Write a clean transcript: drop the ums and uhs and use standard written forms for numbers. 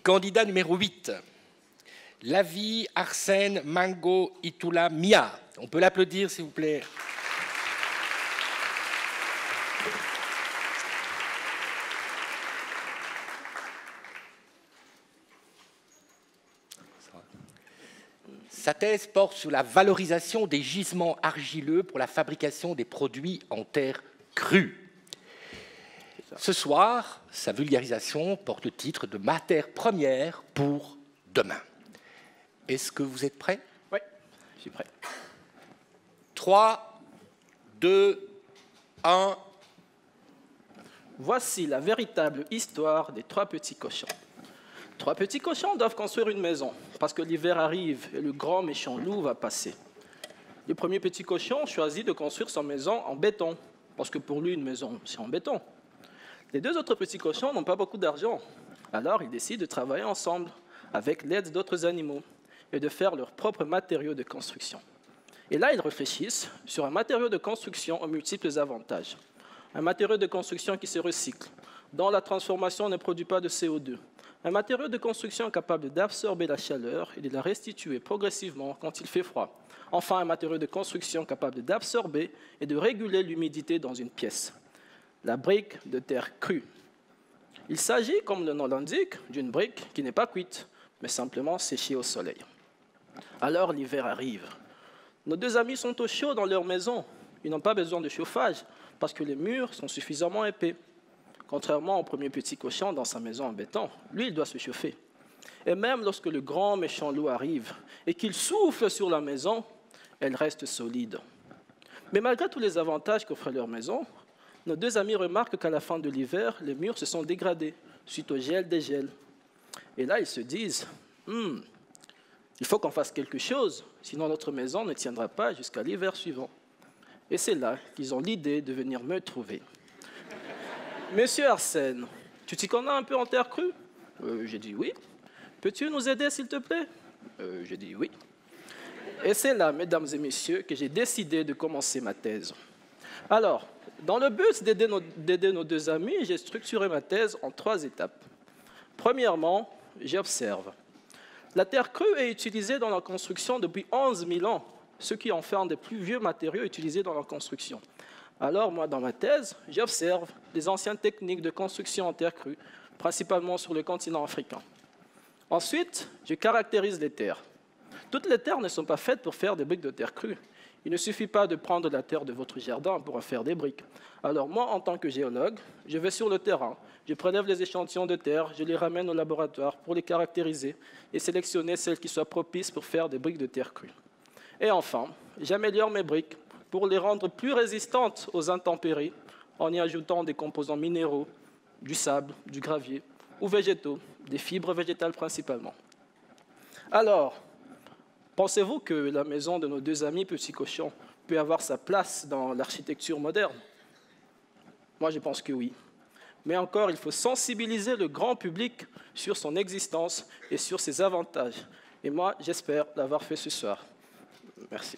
Candidat numéro 8, Lavi Arsène Mango Itula Mia. On peut l'applaudir, s'il vous plaît. Sa thèse porte sur la valorisation des gisements argileux pour la fabrication des produits en terre crue. Ce soir, sa vulgarisation porte le titre de « Matière première pour demain ». Est-ce que vous êtes prêts? Oui, je suis prêt. 3, 2, 1. Voici la véritable histoire des 3 petits cochons. 3 petits cochons doivent construire une maison, parce que l'hiver arrive et le grand méchant loup va passer. Le premier petit cochon choisit de construire sa maison en béton, parce que pour lui, une maison, c'est en béton. Les 2 autres petits cochons n'ont pas beaucoup d'argent, alors ils décident de travailler ensemble, avec l'aide d'autres animaux, et de faire leurs propres matériaux de construction. Et là, ils réfléchissent sur un matériau de construction aux multiples avantages. Un matériau de construction qui se recycle, dont la transformation ne produit pas de CO2. Un matériau de construction capable d'absorber la chaleur et de la restituer progressivement quand il fait froid. Enfin, un matériau de construction capable d'absorber et de réguler l'humidité dans une pièce. La brique de terre crue. Il s'agit, comme le nom l'indique, d'une brique qui n'est pas cuite, mais simplement séchée au soleil. Alors l'hiver arrive. Nos 2 amis sont au chaud dans leur maison. Ils n'ont pas besoin de chauffage parce que les murs sont suffisamment épais. Contrairement au premier petit cochon dans sa maison en béton, lui, il doit se chauffer. Et même lorsque le grand méchant loup arrive et qu'il souffle sur la maison, elle reste solide. Mais malgré tous les avantages qu'offre leur maison, nos 2 amis remarquent qu'à la fin de l'hiver, les murs se sont dégradés suite au gel-dégel. Et là, ils se disent il faut qu'on fasse quelque chose, sinon notre maison ne tiendra pas jusqu'à l'hiver suivant. Et c'est là qu'ils ont l'idée de venir me trouver. Monsieur Arsène, tu t'y connais un peu en terre crue? J'ai dit oui. Peux-tu nous aider, s'il te plaît? J'ai dit oui. Et c'est là, mesdames et messieurs, que j'ai décidé de commencer ma thèse. Alors, dans le but d'aider nos 2 amis, j'ai structuré ma thèse en 3 étapes. Premièrement, j'observe. La terre crue est utilisée dans la construction depuis 11 000 ans, ce qui en fait un des plus vieux matériaux utilisés dans la construction. Alors, moi, dans ma thèse, j'observe les anciennes techniques de construction en terre crue, principalement sur le continent africain. Ensuite, je caractérise les terres. Toutes les terres ne sont pas faites pour faire des briques de terre crue. Il ne suffit pas de prendre la terre de votre jardin pour en faire des briques. Alors moi, en tant que géologue, je vais sur le terrain, je prélève les échantillons de terre, je les ramène au laboratoire pour les caractériser et sélectionner celles qui soient propices pour faire des briques de terre crue. Et enfin, j'améliore mes briques pour les rendre plus résistantes aux intempéries en y ajoutant des composants minéraux, du sable, du gravier ou végétaux, des fibres végétales principalement. Alors, pensez-vous que la maison de nos 2 amis petits cochons peut avoir sa place dans l'architecture moderne? Moi, je pense que oui. Mais encore, il faut sensibiliser le grand public sur son existence et sur ses avantages. Et moi, j'espère l'avoir fait ce soir. Merci.